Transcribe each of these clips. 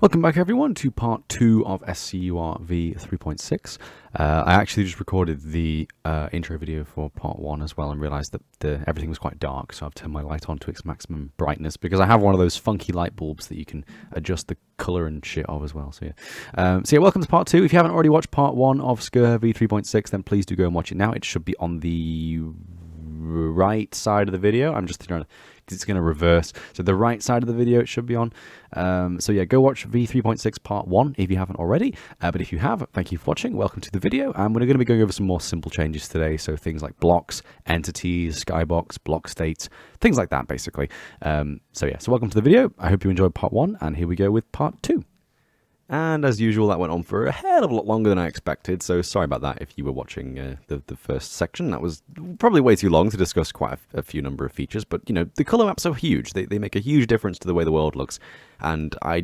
Welcome back everyone to part 2 of SCUR v3.6. I actually just recorded the intro video for part 1 as well and realised that everything was quite dark, so I've turned my light on to its maximum brightness because I have one of those funky light bulbs that you can adjust the colour and shit of as well. So yeah, welcome to part 2. If you haven't already watched part 1 of SCUR v3.6, then please do go and watch it now. It should be on the right side of the video. I'm just trying to, because it's going to reverse, so the right side of the video it should be on. So yeah, go watch v3.6 part 1 if you haven't already, but if you have, thank you for watching, welcome to the video, and we're going to be going over some more simple changes today, so things like blocks, entities, skybox, block states, things like that basically. So yeah, so welcome to the video. I hope you enjoyed part 1, and here we go with part 2. And as usual, that went on for a hell of a lot longer than I expected, so sorry about that if you were watching the first section. That was probably way too long to discuss quite a few number of features, but, you know, the colour maps are huge. They make a huge difference to the way the world looks, and I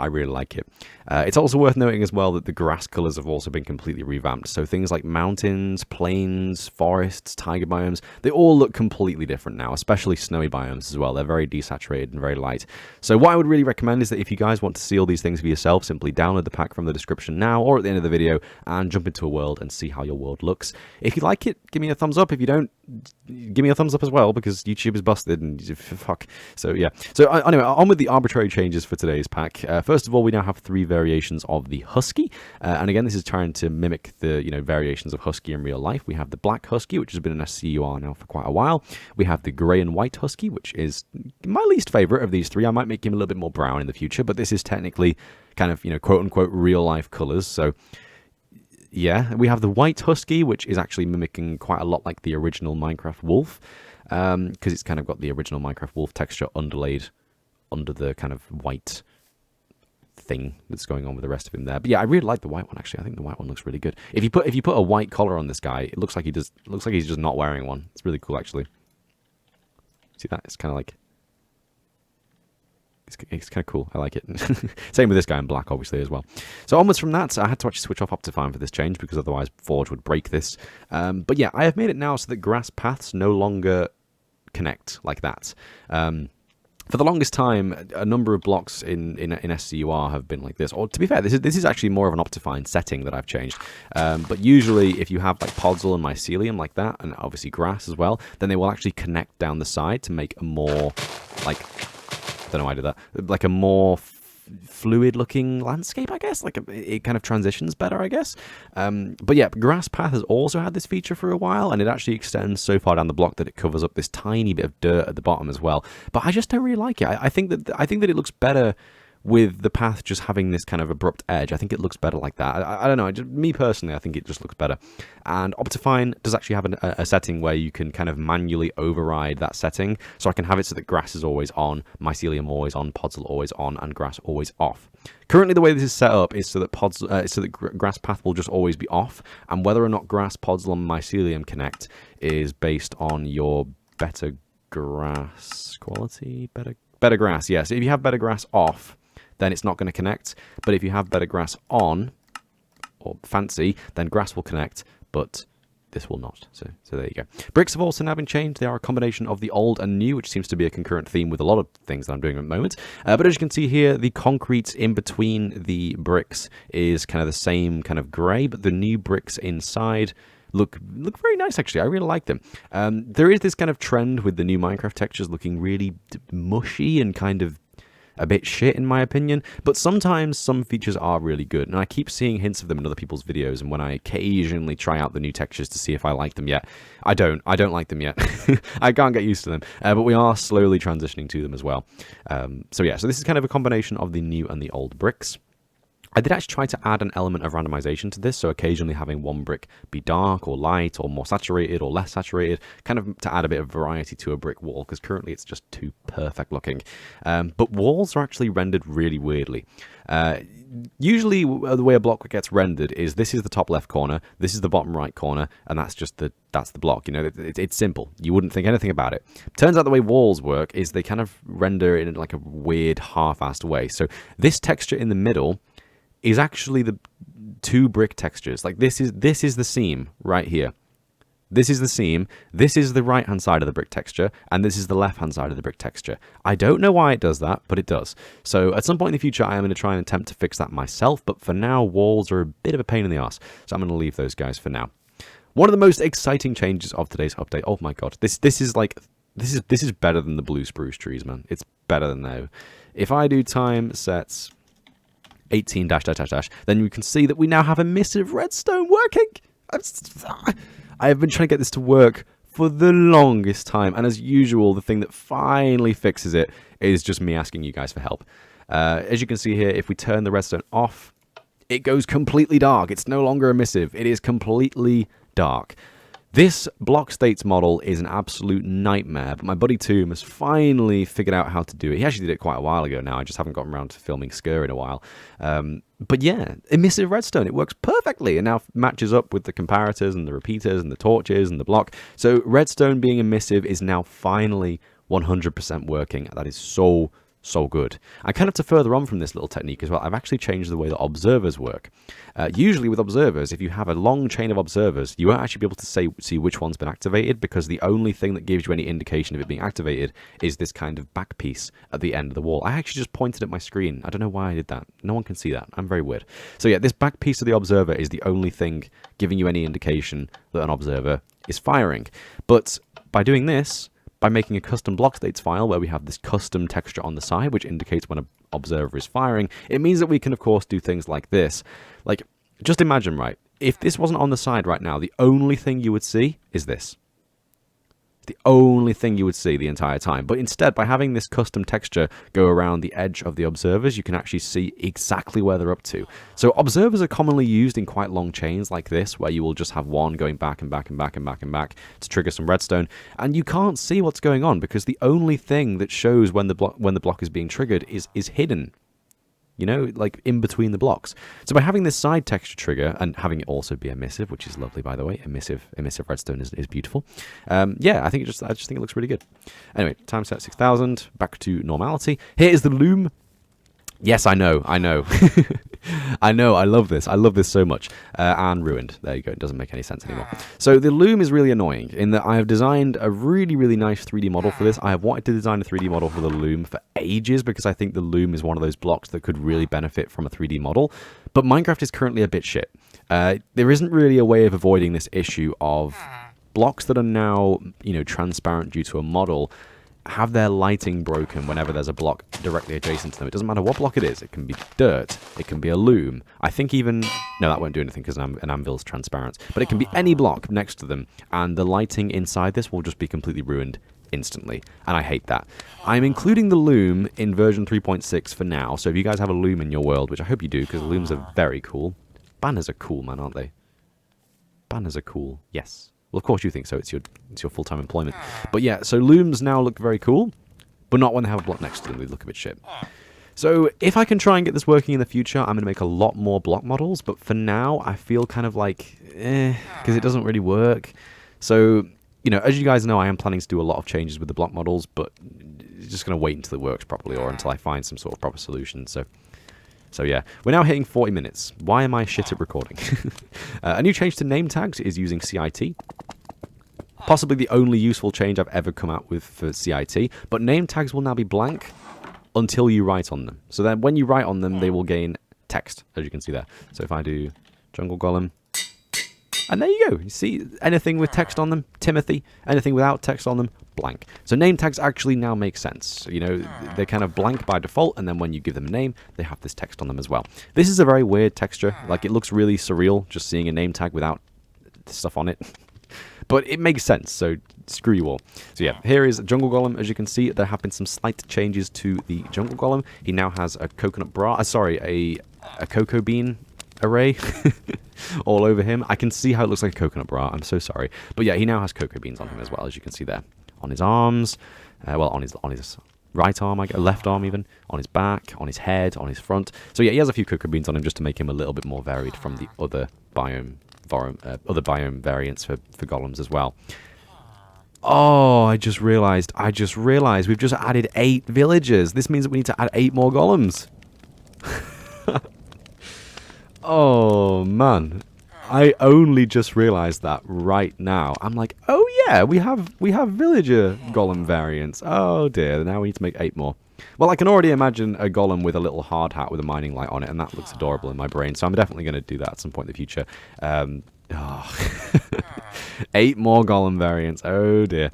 really like it. It's also worth noting as well that the grass colours have also been completely revamped, so things like mountains, plains, forests, taiga biomes, they all look completely different now, especially snowy biomes as well. They're very desaturated and very light. So what I would really recommend is that if you guys want to see all these things for yourself, simply download the pack from the description now or at the end of the video and jump into a world and see how your world looks. If you like it, give me a thumbs up. If you don't, give me a thumbs up as well, because YouTube is busted and fuck. So yeah. So anyway, on with the arbitrary changes for today's pack. First of all, we now have 3 variations of the Husky, and again, this is trying to mimic the variations of Husky in real life. We have the black Husky, which has been an SCUR now for quite a while. We have the grey and white Husky, which is my least favorite of these 3. I might make him a little bit more brown in the future, but this is technically kind of, quote unquote real life colors. So yeah, we have the white Husky, which is actually mimicking quite a lot like the original Minecraft wolf, because it's kind of got the original Minecraft wolf texture underlaid under the kind of white thing that's going on with the rest of him there. But yeah, I really like the white one actually. I think the white one looks really good. If you put a white collar on this guy, it looks like he's just not wearing one. It's really cool actually. See that? It's kind of like it's kind of cool. I like it. Same with this guy in black, obviously, as well. So onwards from that, I had to actually switch off Optifine for this change because otherwise Forge would break this. But yeah, I have made it now so that grass paths no longer connect like that. For the longest time, a number of blocks in SCUR have been like this. Or to be fair, this is actually more of an Optifine setting that I've changed. But usually, if you have like podzol and mycelium like that, and obviously grass as well, then they will actually connect down the side to make a more like, I don't know why I did that, like a more fluid looking landscape, I guess. Like it kind of transitions better, I guess. But yeah, grass path has also had this feature for a while, and it actually extends so far down the block that it covers up this tiny bit of dirt at the bottom as well. But I just don't really like it. I think that it looks better with the path just having this kind of abrupt edge. I think it looks better like that. I don't know. Me personally, I think it just looks better. And Optifine does actually have a setting where you can kind of manually override that setting. So I can have it so that grass is always on, mycelium always on, podzol always on, and grass always off. Currently, the way this is set up is so that grass path will just always be off, and whether or not grass, podzol, and mycelium connect is based on your better grass quality. Better grass, yes. If you have better grass off, then it's not going to connect. But if you have better grass on, or fancy, then grass will connect, but this will not. So there you go. Bricks have also now been changed. They are a combination of the old and new, which seems to be a concurrent theme with a lot of things that I'm doing at the moment. But as you can see here, the concrete in between the bricks is kind of the same kind of grey, but the new bricks inside look very nice, actually. I really like them. There is this kind of trend with the new Minecraft textures looking really mushy and kind of a bit shit, in my opinion, but sometimes some features are really good, and I keep seeing hints of them in other people's videos, and when I occasionally try out the new textures to see if I like them yet, I don't like them yet. I can't get used to them, but we are slowly transitioning to them as well. So yeah, so this is kind of a combination of the new and the old bricks. I did actually try to add an element of randomization to this, so occasionally having one brick be dark or light or more saturated or less saturated, kind of to add a bit of variety to a brick wall, because currently it's just too perfect looking. But walls are actually rendered really weirdly. Usually the way a block gets rendered is this is the top left corner, this is the bottom right corner, and that's the block. It's simple. You wouldn't think anything about it. Turns out the way walls work is they kind of render in like a weird half-assed way. So this texture in the middle is actually the 2 brick textures. Like this is the seam right here. This is the seam, this is the right-hand side of the brick texture, and this is the left-hand side of the brick texture. I don't know why it does that, but it does. So at some point in the future, I am going to try and attempt to fix that myself, but for now, walls are a bit of a pain in the arse, so I'm going to leave those guys for now. One of the most exciting changes of today's update, oh my god, this is better than the blue spruce trees, man. It's better than that. If I do time sets 18 --, then you can see that we now have emissive redstone working. I have been trying to get this to work for the longest time, and as usual, the thing that finally fixes it is just me asking you guys for help. As you can see here, if we turn the redstone off, it goes completely dark. It's no longer emissive. It is completely dark. This block states model is an absolute nightmare, but my buddy Tomb has finally figured out how to do it. He actually did it quite a while ago now. I just haven't gotten around to filming SCUR in a while. But yeah, emissive redstone, it works perfectly and now matches up with the comparators and the repeaters and the torches and the block. So redstone being emissive is now finally 100% working. That is so good. And kind of to further on from this little technique as well, I've actually changed the way that observers work. Usually with observers, if you have a long chain of observers, you won't actually be able to see which one's been activated, because the only thing that gives you any indication of it being activated is this kind of back piece at the end of the wall. I actually just pointed at my screen. I don't know why I did that. No one can see that. I'm very weird. So yeah, this back piece of the observer is the only thing giving you any indication that an observer is firing. But by doing this, by making a custom block states file where we have this custom texture on the side, which indicates when an observer is firing, it means that we can, of course, do things like this. Like, just imagine, right, if this wasn't on the side right now, the only thing you would see is this. The only thing you would see the entire time. But instead, by having this custom texture go around the edge of the observers, you can actually see exactly where they're up to. So observers are commonly used in quite long chains like this, where you will just have one going back and back and back and back and back to trigger some redstone, and you can't see what's going on because the only thing that shows when the block is being triggered is hidden. You know, like in between the blocks. So by having this side texture trigger and having it also be emissive, which is lovely, by the way, emissive redstone is beautiful. Yeah, I just think it looks really good. Anyway, time set 6000, back to normality. Here is the loom. Yes, I know. I know, I love this. I love this so much. And ruined. There you go. It doesn't make any sense anymore. So the loom is really annoying in that I have designed a really, really nice 3D model for this. I have wanted to design a 3D model for the loom for ages because I think the loom is one of those blocks that could really benefit from a 3D model. But Minecraft is currently a bit shit. There isn't really a way of avoiding this issue of blocks that are now, you know, transparent due to a model have their lighting broken whenever there's a block directly adjacent to them. It doesn't matter what block it is. It can be dirt. It can be a loom. I think even... No, that won't do anything because an anvil's transparent. But it can be any block next to them, and the lighting inside this will just be completely ruined instantly. And I hate that. I'm including the loom in version 3.6 for now, so if you guys have a loom in your world, which I hope you do, because looms are very cool. Banners are cool, man, aren't they? Banners are cool. Yes. Well, of course you think so. It's your full-time employment. But yeah, so looms now look very cool, but not when they have a block next to them. They look a bit shit. So if I can try and get this working in the future, I'm going to make a lot more block models. But for now, I feel kind of like, because it doesn't really work. So, you know, as you guys know, I am planning to do a lot of changes with the block models, but just going to wait until it works properly or until I find some sort of proper solution. So yeah, we're now hitting 40 minutes. Why am I shit at recording? A new change to name tags is using CIT. Possibly the only useful change I've ever come out with for CIT, but name tags will now be blank until you write on them. So then when you write on them, they will gain text, as you can see there. So if I do jungle golem, and there you go. You see anything with text on them, Timothy, anything without text on them, blank. So name tags actually now make sense. You know, they're kind of blank by default, and then when you give them a name, they have this text on them as well. This is a very weird texture. Like, it looks really surreal just seeing a name tag without stuff on it. But it makes sense, so screw you all. So yeah, here is Jungle Golem. As you can see, there have been some slight changes to the Jungle Golem. He now has a coconut bra, a cocoa bean array all over him. I can see how it looks like a coconut bra. I'm so sorry. But yeah, he now has cocoa beans on him as well, as you can see there. On his arms, well, on his right arm, left arm even, on his back, on his head, on his front. So yeah, he has a few cocoa beans on him just to make him a little bit more varied from the other biome variants for golems as well. Oh, I just realized we've just added 8 villagers. This means that we need to add 8 more golems. Oh, man. I only just realized that right now. I'm like, oh yeah, we have villager golem variants. Oh dear, now we need to make 8 more. Well, I can already imagine a golem with a little hard hat with a mining light on it, and that looks adorable in my brain, so I'm definitely going to do that at some point in the future. 8 more golem variants. Oh dear.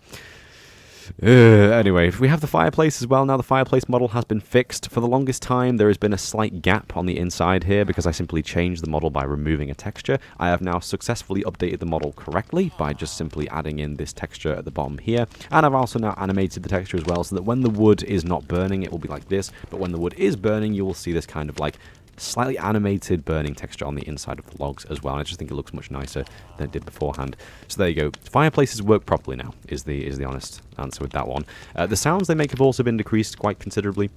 Anyway, we have the fireplace as well. Now the fireplace model has been fixed. For the longest time, there has been a slight gap on the inside here because I simply changed the model by removing a texture. I have now successfully updated the model correctly by just simply adding in this texture at the bottom here. And I've also now animated the texture as well so that when the wood is not burning, it will be like this. But when the wood is burning, you will see this kind of like slightly animated burning texture on the inside of the logs as well. And I just think it looks much nicer than it did beforehand. So there you go. Fireplaces work properly now, is the honest answer with that one. The sounds they make have also been decreased quite considerably.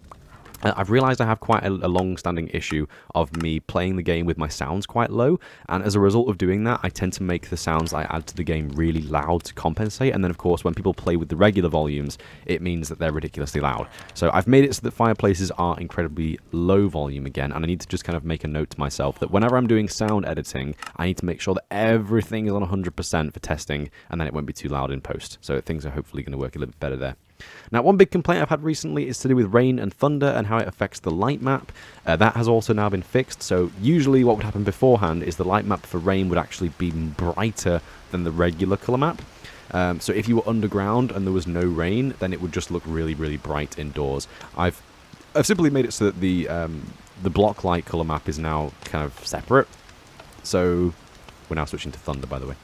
I've realized I have quite a long-standing issue of me playing the game with my sounds quite low, and as a result of doing that, I tend to make the sounds I add to the game really loud to compensate, and then of course when people play with the regular volumes, it means that they're ridiculously loud. So I've made it so that fireplaces are incredibly low volume again, and I need to just kind of make a note to myself that whenever I'm doing sound editing, I need to make sure that everything is on 100% for testing, and then it won't be too loud in post. So things are hopefully going to work a little bit better there. Now, one big complaint I've had recently is to do with rain and thunder and how it affects the light map. That has also now been fixed, so usually what would happen beforehand is the light map for rain would actually be brighter than the regular colour map. So if you were underground and there was no rain, then it would just look really, really bright indoors. I've simply made it so that the block light colour map is now kind of separate. So we're now switching to thunder, by the way.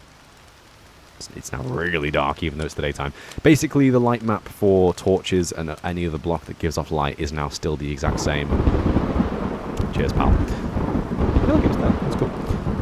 It's now really dark, even though it's the daytime. Basically, the light map for torches and any other block that gives off light is now still the exact same. Cheers, pal. I feel like it was there. That's cool.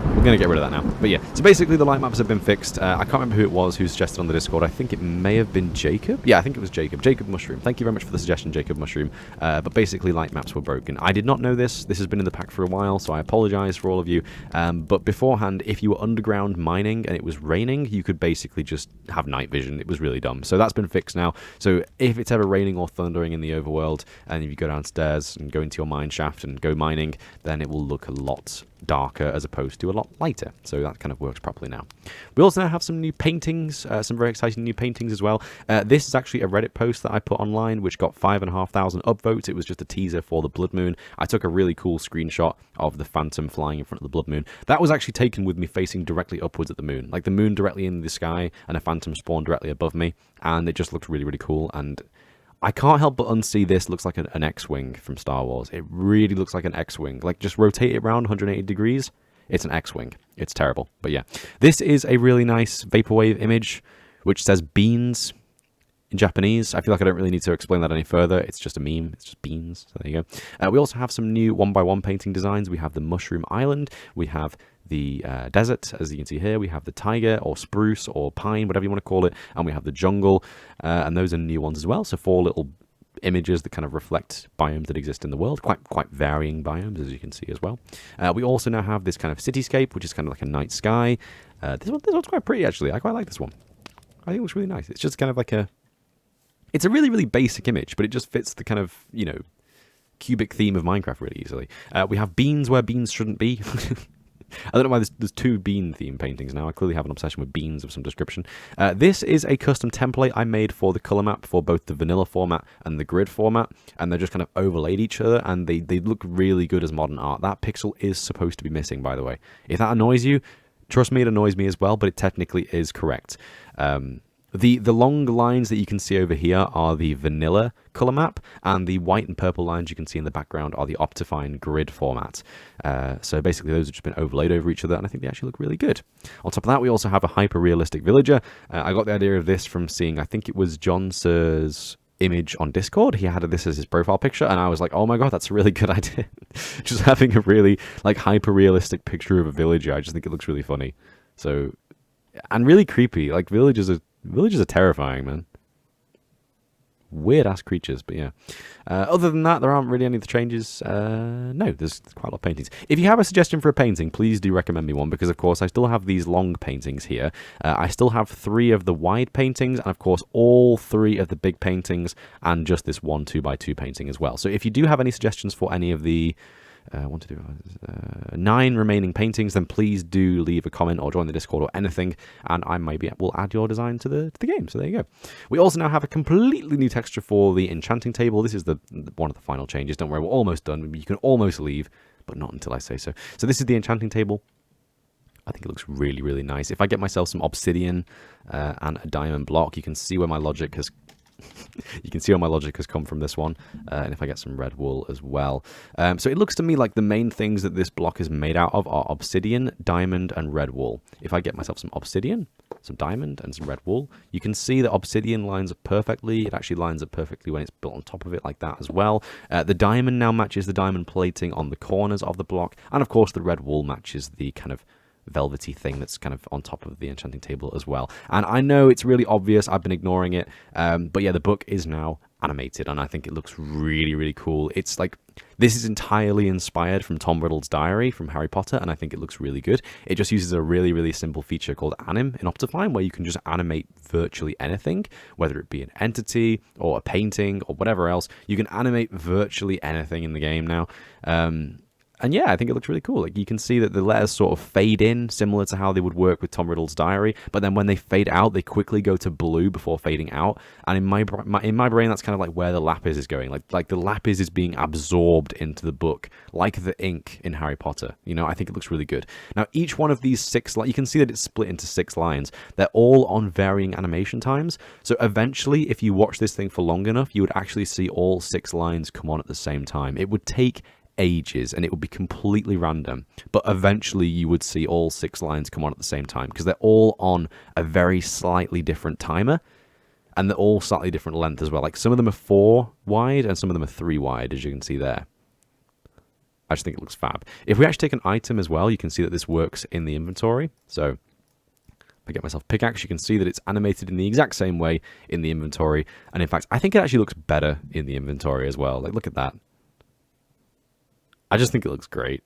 We're going to get rid of that now. But yeah, so basically the light maps have been fixed. I can't remember who it was who suggested on the Discord. I think it may have been Jacob. Yeah, I think it was Jacob. Jacob Mushroom. Thank you very much for the suggestion, Jacob Mushroom. But basically light maps were broken. I did not know this. This has been in the pack for a while, so I apologize for all of you. But beforehand, if you were underground mining and it was raining, you could basically just have night vision. It was really dumb. So that's been fixed now. So if it's ever raining or thundering in the overworld, and if you go downstairs and go into your mine shaft and go mining, then it will look a lot darker as opposed to a lot lighter. So that kind of works properly now. We also now have some new paintings, some very exciting new paintings as well. This is actually a Reddit post that I put online which got 5,500 upvotes. It was just a teaser for the Blood Moon. I took a really cool screenshot of the phantom flying in front of the Blood Moon. That was actually taken with me facing directly upwards at the moon, like the moon directly in the sky and a phantom spawned directly above me, and it just looked really, really cool. And I can't help but unsee this looks like an X-Wing from Star Wars. It really looks like an X-Wing. Like, just rotate it around 180 degrees. It's an X-Wing. It's terrible. But yeah, this is a really nice vaporwave image, which says beans in Japanese. I feel like I don't really need to explain that any further. It's just a meme. It's just beans. So there you go. We also have some new 1x1 painting designs. We have the Mushroom Island. We have the desert, as you can see here. We have the tiger or spruce or pine, whatever you want to call it, and we have the jungle, and those are new ones as well. So 4 little images that kind of reflect biomes that exist in the world, quite varying biomes, as you can see as well. We also now have this kind of cityscape, which is kind of like a night sky. This one's quite pretty, actually. I quite like this one. I think it looks really nice. It's just kind of like it's a really, really basic image, but it just fits the kind of, you know, cubic theme of Minecraft really easily. We have beans where beans shouldn't be. I don't know why there's 2 bean theme paintings now. I clearly have an obsession with beans of some description. This is a custom template I made for the color map for both the vanilla format and the grid format, and they're just kind of overlaid each other, and they look really good as modern art. That pixel is supposed to be missing, by the way. If that annoys you, trust me, it annoys me as well, but it technically is correct. The long lines that you can see over here are the vanilla color map, and the white and purple lines you can see in the background are the Optifine grid format. So basically those have just been overlaid over each other, and I think they actually look really good. On top of that, we also have a hyper-realistic villager. I got the idea of this from seeing, I think it was John Sir's image on Discord. He had this as his profile picture, and I was like, oh my god, that's a really good idea. Just having a really like hyper-realistic picture of a villager, I just think it looks really funny. So, and really creepy. Like villagers are terrifying, man. Weird-ass creatures, but yeah. Other than that, there aren't really any of the changes. No, there's quite a lot of paintings. If you have a suggestion for a painting, please do recommend me one, because, of course, I still have these long paintings here. I still have 3 of the wide paintings, and, of course, all 3 of the big paintings, and just this one 2x2 painting as well. So if you do have any suggestions for any of the want to do 9 remaining paintings, then please do leave a comment or join the Discord or anything, and I maybe will add your design to the game. So there you go. We also now have a completely new texture for the enchanting table. This is one of the final changes. Don't worry, we're almost done. You can almost leave, but not until I say so. So this is the enchanting table. I think it looks really, really nice. If I get myself some obsidian and a diamond block, you can see where my logic has come from this one. And if I get some red wool as well. So it looks to me like the main things that this block is made out of are obsidian, diamond, and red wool. If I get myself some obsidian, some diamond, and some red wool, you can see that obsidian lines up perfectly. It actually lines up perfectly when it's built on top of it like that as well. The diamond now matches the diamond plating on the corners of the block. And of course, the red wool matches the kind of velvety thing that's kind of on top of the enchanting table as well. And I know it's really obvious, I've been ignoring it, but yeah, the book is now animated, and I think it looks really, really cool. It's like, this is entirely inspired from Tom Riddle's diary from Harry Potter, and I think it looks really good. It just uses a really, really simple feature called anim in Optifine, where you can just animate virtually anything, whether it be an entity or a painting or whatever else. You can animate virtually anything in the game now. And yeah, I think it looks really cool. Like, you can see that the letters sort of fade in, similar to how they would work with Tom Riddle's diary. But then when they fade out, they quickly go to blue before fading out. And in my brain, that's kind of like where the lapis is going. Like the lapis is being absorbed into the book, like the ink in Harry Potter. You know, I think it looks really good. Now, each one of these 6, you can see that it's split into 6 lines. They're all on varying animation times. So eventually, if you watch this thing for long enough, you would actually see all 6 lines come on at the same time. It would take ages and it would be completely random, but eventually you would see all 6 lines come on at the same time, because they're all on a very slightly different timer, and they're all slightly different length as well. Like, some of them are 4 wide and some of them are 3 wide, as you can see there. I just think it looks fab. If we actually take an item as well, you can see that this works in the inventory. So if I get myself pickaxe, you can see that it's animated in the exact same way in the inventory, and in fact I think it actually looks better in the inventory as well. Like, look at that. I just think it looks great.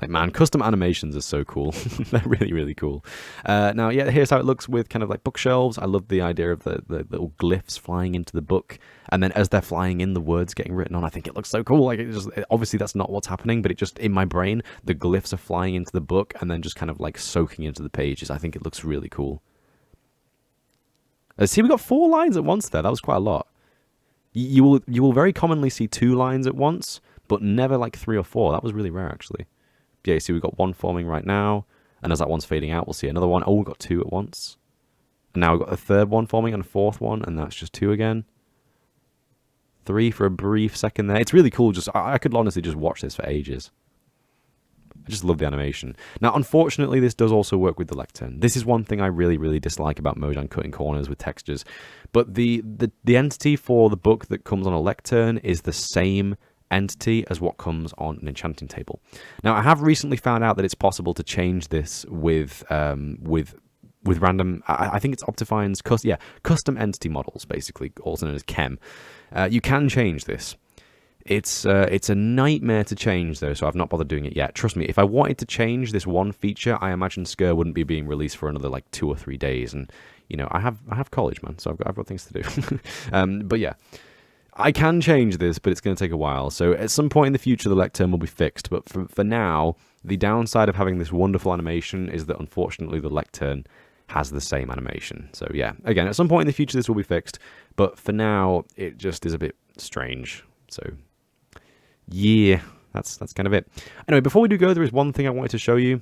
Like, man, custom animations are so cool. They're really, really cool. Now, yeah, here's how it looks with kind of like bookshelves. I love the idea of the little glyphs flying into the book. And then as they're flying in, the words getting written on. I think it looks so cool. Like, obviously that's not what's happening, but it just, in my brain, the glyphs are flying into the book and then just kind of like soaking into the pages. I think it looks really cool. See, we got 4 lines at once there. That was quite a lot. You will very commonly see 2 lines at once, but never like 3 or 4. That was really rare, actually. Yeah, you see we've got 1 forming right now, and as that one's fading out, we'll see another one. Oh, we've got 2 at once. And now we've got a 3rd one forming and a 4th one, and that's just 2 again. 3 for a brief second there. It's really cool. Just I could honestly just watch this for ages. I just love the animation. Now, unfortunately, this does also work with the lectern. This is one thing I really, really dislike about Mojang cutting corners with textures. But the entity for the book that comes on a lectern is the same entity as what comes on an enchanting table. Now, I have recently found out that it's possible to change this with random. I think it's Optifine's custom entity models, basically, also known as chem. You can change this. It's a nightmare to change, though, so I've not bothered doing it yet. Trust me, if I wanted to change this one feature, I imagine SCUR wouldn't be being released for another, like, 2 or 3 days. And, you know, I have college, man, so I've got things to do. But yeah, I can change this, but it's going to take a while. So at some point in the future, the lectern will be fixed. But for now, the downside of having this wonderful animation is that, unfortunately, the lectern has the same animation. So yeah, again, at some point in the future, this will be fixed. But for now, it just is a bit strange. So yeah, that's kind of it. Anyway, before we do go, there is one thing I wanted to show you.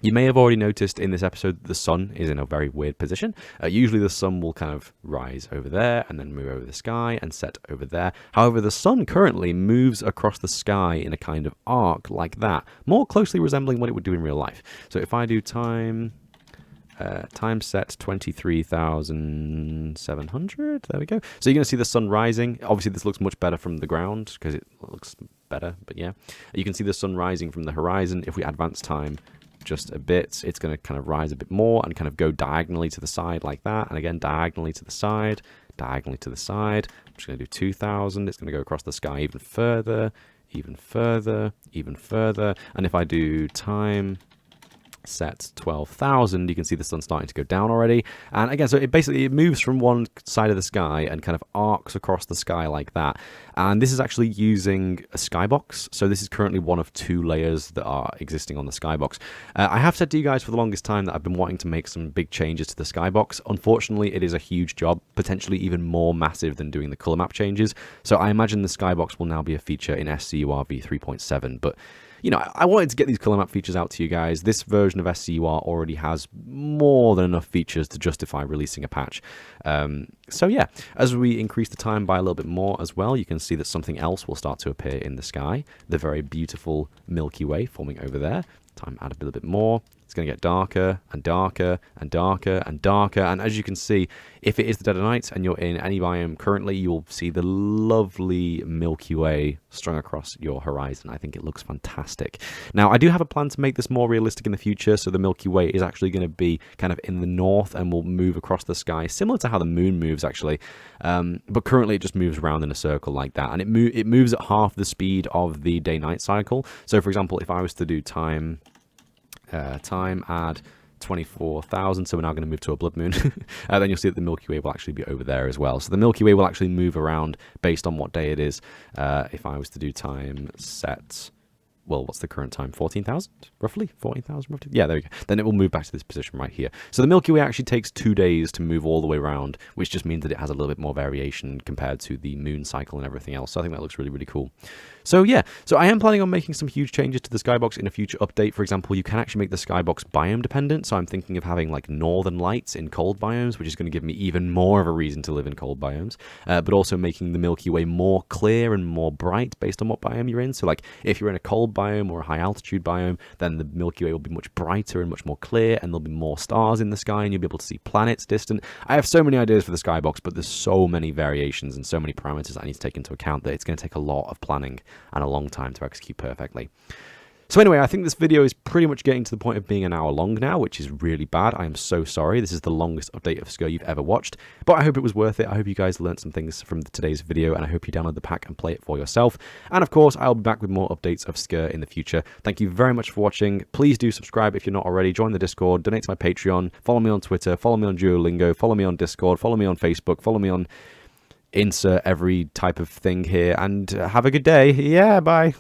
You may have already noticed in this episode that the sun is in a very weird position. Usually the sun will kind of rise over there and then move over the sky and set over there. However, the sun currently moves across the sky in a kind of arc like that, more closely resembling what it would do in real life. So if I do time set 23,700. There we go. So you're going to see the sun rising. Obviously, this looks much better from the ground because it looks better. But yeah, you can see the sun rising from the horizon. If we advance time just a bit, it's going to kind of rise a bit more and kind of go diagonally to the side like that. And again, diagonally to the side, diagonally to the side. I'm just going to do 2,000. It's going to go across the sky even further, even further, even further. And if I do time set 12,000, you can see the sun starting to go down already. And again, so it moves from one side of the sky and kind of arcs across the sky like that. And this is actually using a skybox. So this is currently one of 2 layers that are existing on the skybox. I have said to you guys for the longest time that I've been wanting to make some big changes to the skybox. Unfortunately, it is a huge job, potentially even more massive than doing the color map changes. So I imagine the skybox will now be a feature in SCUR v3.7. But you know, I wanted to get these color map features out to you guys. This version of SCUR already has more than enough features to justify releasing a patch. So yeah, as we increase the time by a little bit more as well, you can see that something else will start to appear in the sky. The very beautiful Milky Way forming over there. Time add a little bit more. It's going to get darker and darker and darker and darker. And as you can see, if it is the dead of night and you're in any biome currently, you'll see the lovely Milky Way strung across your horizon. I think it looks fantastic. Now, I do have a plan to make this more realistic in the future. So the Milky Way is actually going to be kind of in the north and will move across the sky, similar to how the moon moves actually. But currently it just moves around in a circle like that. And it moves at half the speed of the day-night cycle. So for example, if I was to do time add 24,000, so we're now going to move to a blood moon. Then you'll see that the Milky Way will actually be over there as well. So the Milky Way will actually move around based on what day it is. If I was to do time set, well, what's the current time? 14,000, roughly? 14,000, roughly? Yeah, there we go. Then it will move back to this position right here. So the Milky Way actually takes 2 days to move all the way around, which just means that it has a little bit more variation compared to the moon cycle and everything else. So I think that looks really, really cool. So yeah, so I am planning on making some huge changes to the skybox in a future update. For example, you can actually make the skybox biome dependent. So I'm thinking of having like northern lights in cold biomes, which is going to give me even more of a reason to live in cold biomes. But also making the Milky Way more clear and more bright based on what biome you're in. So like if you're in a cold biome or a high altitude biome, then the Milky Way will be much brighter and much more clear, and there'll be more stars in the sky, and you'll be able to see planets distant. I have so many ideas for the skybox, but there's so many variations and so many parameters I need to take into account that it's going to take a lot of planning and a long time to execute perfectly. So anyway, I think this video is pretty much getting to the point of being an hour long now, which is really bad. I am so sorry. This is the longest update of SCUR you've ever watched, but I hope it was worth it. I hope you guys learned some things from today's video, and I hope you download the pack and play it for yourself. And of course, I'll be back with more updates of SCUR in the future. Thank you very much for watching. Please do subscribe if you're not already. Join the Discord, donate to my Patreon, follow me on Twitter, follow me on Duolingo, follow me on Discord, follow me on Facebook, follow me on insert every type of thing here, and have a good day. Yeah, bye.